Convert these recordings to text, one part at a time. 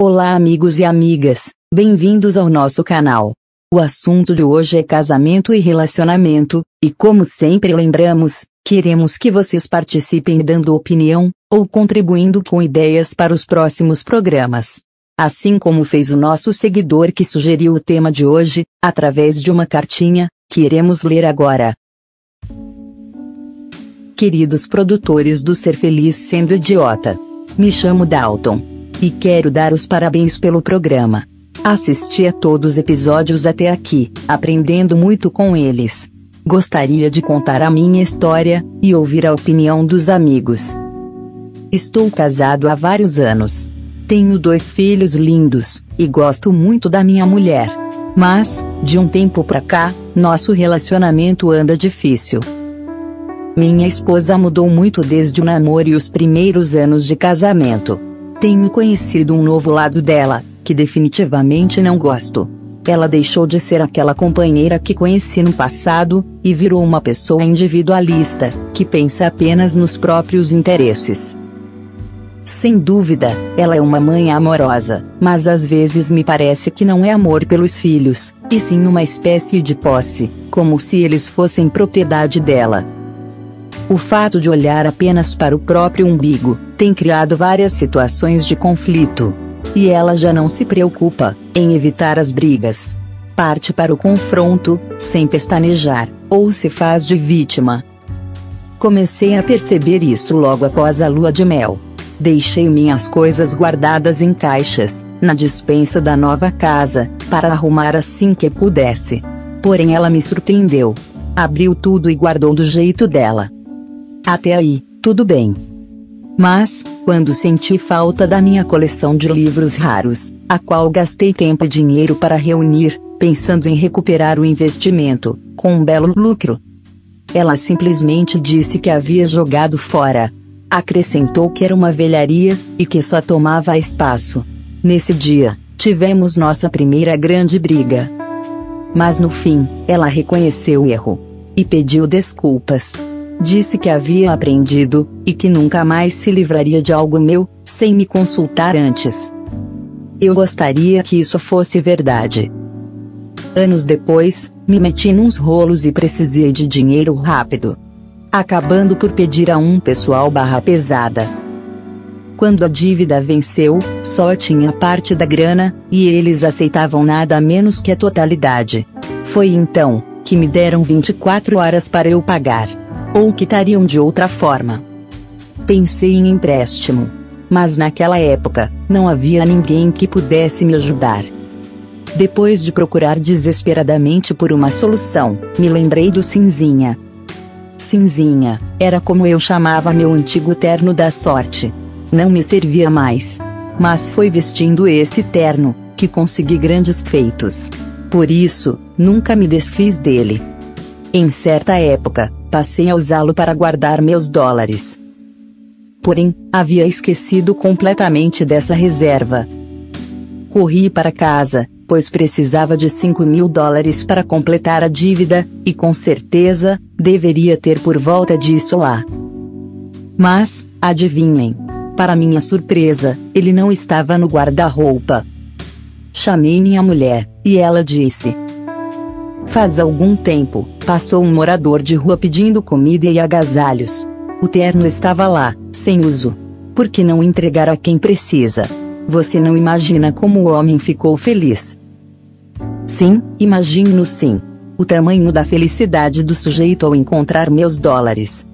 Olá amigos e amigas, bem-vindos ao nosso canal. O assunto de hoje é casamento e relacionamento, e como sempre lembramos, queremos que vocês participem dando opinião, ou contribuindo com ideias para os próximos programas. Assim como fez o nosso seguidor que sugeriu o tema de hoje, através de uma cartinha, que iremos ler agora. Queridos produtores do Ser Feliz Sendo Idiota, me chamo Dalton. E quero dar os parabéns pelo programa. Assisti a todos os episódios até aqui, aprendendo muito com eles. Gostaria de contar a minha história, e ouvir a opinião dos amigos. Estou casado há vários anos. Tenho 2 filhos lindos, e gosto muito da minha mulher. Mas, de um tempo pra cá, nosso relacionamento anda difícil. Minha esposa mudou muito desde o namoro e os primeiros anos de casamento. Tenho conhecido um novo lado dela, que definitivamente não gosto. Ela deixou de ser aquela companheira que conheci no passado, e virou uma pessoa individualista, que pensa apenas nos próprios interesses. Sem dúvida, ela é uma mãe amorosa, mas às vezes me parece que não é amor pelos filhos, e sim uma espécie de posse, como se eles fossem propriedade dela. O fato de olhar apenas para o próprio umbigo tem criado várias situações de conflito. E ela já não se preocupa em evitar as brigas. Parte para o confronto, sem pestanejar, ou se faz de vítima. Comecei a perceber isso logo após a lua de mel. Deixei minhas coisas guardadas em caixas, na despensa da nova casa, para arrumar assim que pudesse. Porém ela me surpreendeu. Abriu tudo e guardou do jeito dela. Até aí, tudo bem. Mas, quando senti falta da minha coleção de livros raros, a qual gastei tempo e dinheiro para reunir, pensando em recuperar o investimento, com um belo lucro, ela simplesmente disse que havia jogado fora. Acrescentou que era uma velharia, e que só tomava espaço. Nesse dia, tivemos nossa primeira grande briga. Mas no fim, ela reconheceu o erro. E pediu desculpas. Disse que havia aprendido, e que nunca mais se livraria de algo meu, sem me consultar antes. Eu gostaria que isso fosse verdade. Anos depois, me meti nos rolos e precisei de dinheiro rápido. Acabando por pedir a um pessoal barra pesada. Quando a dívida venceu, só tinha parte da grana, e eles aceitavam nada menos que a totalidade. Foi então, que me deram 24 horas para eu pagar. Ou quitariam de outra forma. Pensei em empréstimo. Mas naquela época, não havia ninguém que pudesse me ajudar. Depois de procurar desesperadamente por uma solução, me lembrei do Cinzinha. Cinzinha, era como eu chamava meu antigo terno da sorte. Não me servia mais. Mas foi vestindo esse terno, que consegui grandes feitos. Por isso, nunca me desfiz dele. Em certa época, passei a usá-lo para guardar meus dólares. Porém, havia esquecido completamente dessa reserva. Corri para casa, pois precisava de $5.000 para completar a dívida, e com certeza, deveria ter por volta disso lá. Mas, adivinhem? Para minha surpresa, ele não estava no guarda-roupa. Chamei minha mulher, e ela disse: faz algum tempo, passou um morador de rua pedindo comida e agasalhos. O terno estava lá, sem uso. Por que não entregar a quem precisa? Você não imagina como o homem ficou feliz. Sim, imagino sim. O tamanho da felicidade do sujeito ao encontrar meus dólares.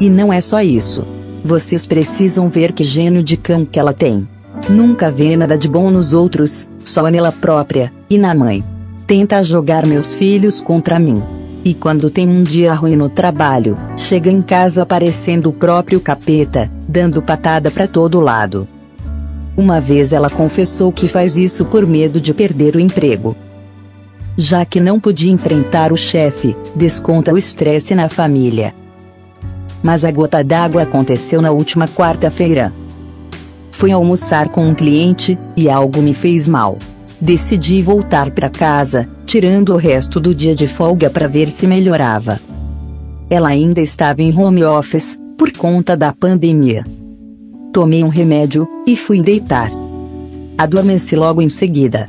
E não é só isso. Vocês precisam ver que gênio de cão que ela tem. Nunca vê nada de bom nos outros, só nela própria, e na mãe. Tenta jogar meus filhos contra mim. E quando tem um dia ruim no trabalho, chega em casa parecendo o próprio capeta, dando patada pra todo lado. Uma vez ela confessou que faz isso por medo de perder o emprego. Já que não podia enfrentar o chefe, desconta o estresse na família. Mas a gota d'água aconteceu na última quarta-feira. Fui almoçar com um cliente, e algo me fez mal. Decidi voltar para casa, tirando o resto do dia de folga para ver se melhorava. Ela ainda estava em home office, por conta da pandemia. Tomei um remédio, e fui deitar. adormeci logo em seguida.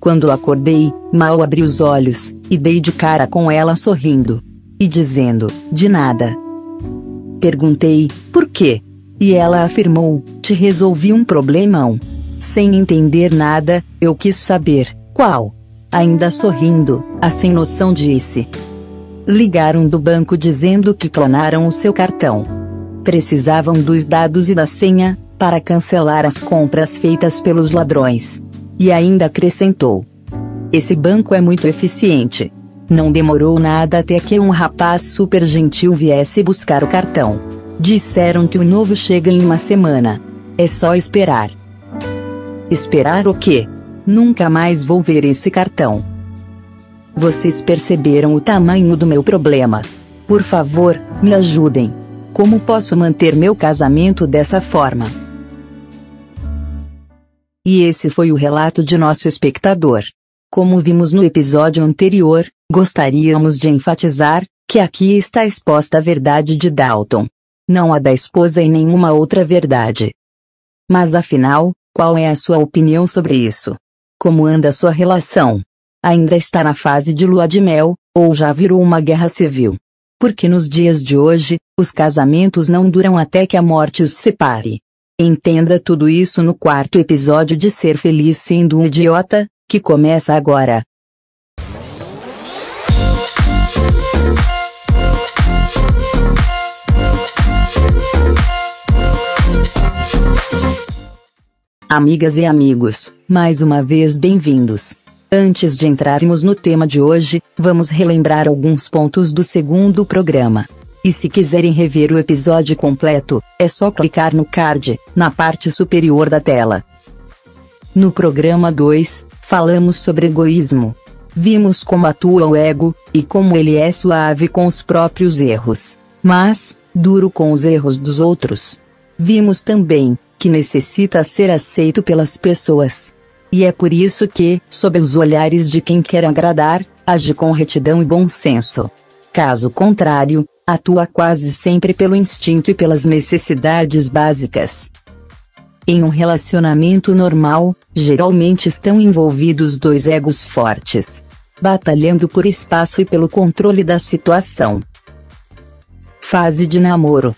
Quando acordei, mal abri os olhos, e dei de cara com ela sorrindo. E dizendo, de nada. Perguntei, por quê? E ela afirmou, te resolvi um problemão. Sem entender nada, eu quis saber, qual? Ainda sorrindo, a sem noção disse. Ligaram do banco dizendo que clonaram o seu cartão. Precisavam dos dados e da senha, para cancelar as compras feitas pelos ladrões. E ainda acrescentou. Esse banco é muito eficiente. Não demorou nada até que um rapaz super gentil viesse buscar o cartão. Disseram que o novo chega em uma semana. É só esperar. Esperar o quê? Nunca mais vou ver esse cartão. Vocês perceberam o tamanho do meu problema? Por favor, me ajudem. Como posso manter meu casamento dessa forma? E esse foi o relato de nosso espectador. Como vimos no episódio anterior, gostaríamos de enfatizar que aqui está exposta a verdade de Dalton. Não a da esposa e nenhuma outra verdade. Mas afinal, qual é a sua opinião sobre isso? Como anda a sua relação? Ainda está na fase de lua de mel, ou já virou uma guerra civil? Porque nos dias de hoje, os casamentos não duram até que a morte os separe. Entenda tudo isso no 4º episódio de Ser Feliz Sendo um Idiota, que começa agora. Amigas e amigos, mais uma vez bem-vindos. Antes de entrarmos no tema de hoje, vamos relembrar alguns pontos do 2º programa. E se quiserem rever o episódio completo, é só clicar no card, na parte superior da tela. No programa 2, falamos sobre egoísmo. Vimos como atua o ego, e como ele é suave com os próprios erros, mas duro com os erros dos outros. Vimos também que necessita ser aceito pelas pessoas. E é por isso que, sob os olhares de quem quer agradar, age com retidão e bom senso. Caso contrário, atua quase sempre pelo instinto e pelas necessidades básicas. Em um relacionamento normal, geralmente estão envolvidos dois egos fortes, batalhando por espaço e pelo controle da situação. Fase de namoro.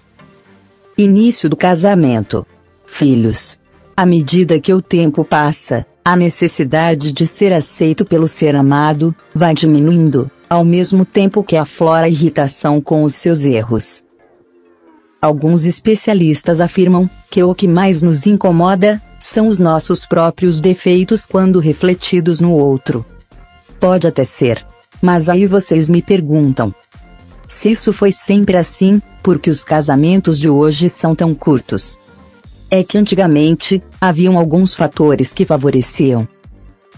Início do casamento. Filhos. À medida que o tempo passa, a necessidade de ser aceito pelo ser amado vai diminuindo, ao mesmo tempo que aflora a irritação com os seus erros. Alguns especialistas afirmam que o que mais nos incomoda são os nossos próprios defeitos quando refletidos no outro. Pode até ser. Mas aí vocês me perguntam: se isso foi sempre assim, por que os casamentos de hoje são tão curtos? É que antigamente, haviam alguns fatores que favoreciam.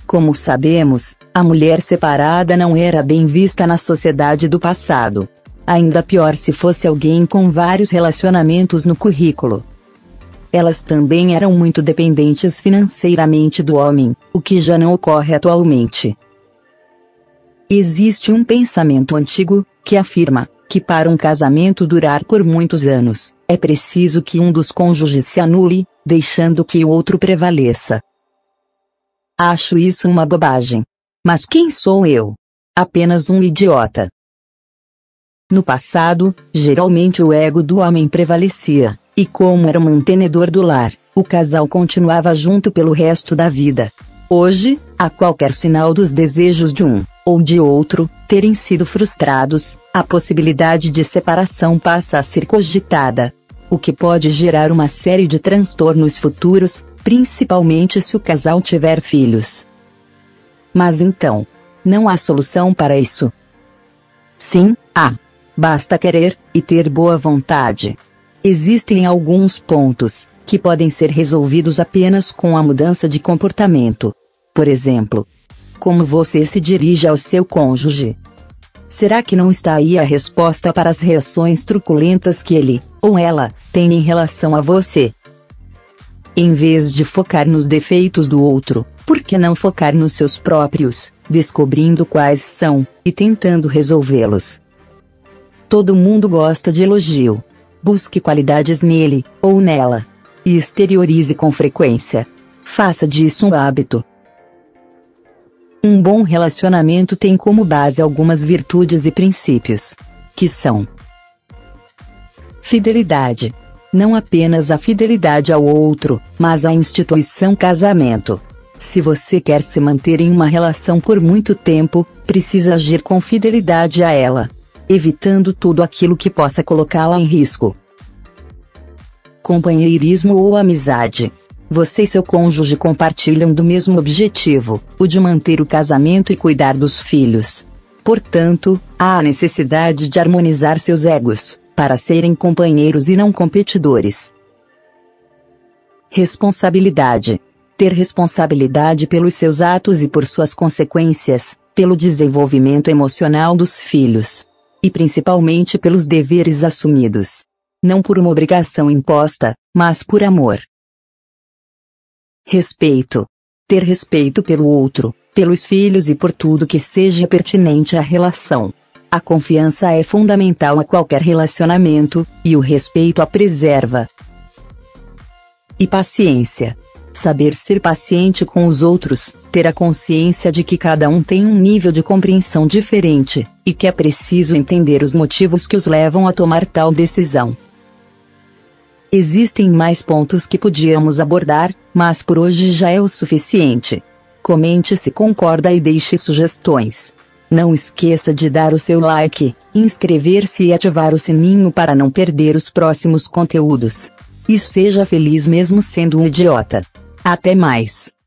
Como sabemos, a mulher separada não era bem vista na sociedade do passado. Ainda pior se fosse alguém com vários relacionamentos no currículo. Elas também eram muito dependentes financeiramente do homem, o que já não ocorre atualmente. Existe um pensamento antigo, que afirma que para um casamento durar por muitos anos, é preciso que um dos cônjuges se anule, deixando que o outro prevaleça. Acho isso uma bobagem. Mas quem sou eu? Apenas um idiota. No passado, geralmente o ego do homem prevalecia, e como era o mantenedor do lar, o casal continuava junto pelo resto da vida. Hoje, a qualquer sinal dos desejos de um, ou de outro, terem sido frustrados, a possibilidade de separação passa a ser cogitada. O que pode gerar uma série de transtornos futuros, principalmente se o casal tiver filhos. Mas então, não há solução para isso? Sim, há. Basta querer, e ter boa vontade. Existem alguns pontos, que podem ser resolvidos apenas com a mudança de comportamento. Por exemplo, como você se dirige ao seu cônjuge. Será que não está aí a resposta para as reações truculentas que ele, ou ela, tem em relação a você? Em vez de focar nos defeitos do outro, por que não focar nos seus próprios, descobrindo quais são, e tentando resolvê-los? Todo mundo gosta de elogio. Busque qualidades nele, ou nela. E exteriorize com frequência. Faça disso um hábito. Um bom relacionamento tem como base algumas virtudes e princípios, que são: fidelidade. Não apenas a fidelidade ao outro, mas à instituição casamento. Se você quer se manter em uma relação por muito tempo, precisa agir com fidelidade a ela, evitando tudo aquilo que possa colocá-la em risco. Companheirismo ou amizade. Você e seu cônjuge compartilham do mesmo objetivo, o de manter o casamento e cuidar dos filhos. Portanto, há a necessidade de harmonizar seus egos, para serem companheiros e não competidores. Responsabilidade. Ter responsabilidade pelos seus atos e por suas consequências, pelo desenvolvimento emocional dos filhos. E principalmente pelos deveres assumidos. Não por uma obrigação imposta, mas por amor. Respeito. Ter respeito pelo outro, pelos filhos e por tudo que seja pertinente à relação. A confiança é fundamental a qualquer relacionamento, e o respeito a preserva. E paciência. Saber ser paciente com os outros, ter a consciência de que cada um tem um nível de compreensão diferente, e que é preciso entender os motivos que os levam a tomar tal decisão. Existem mais pontos que podíamos abordar, mas por hoje já é o suficiente. Comente se concorda e deixe sugestões. Não esqueça de dar o seu like, inscrever-se e ativar o sininho para não perder os próximos conteúdos. E seja feliz mesmo sendo um idiota. Até mais!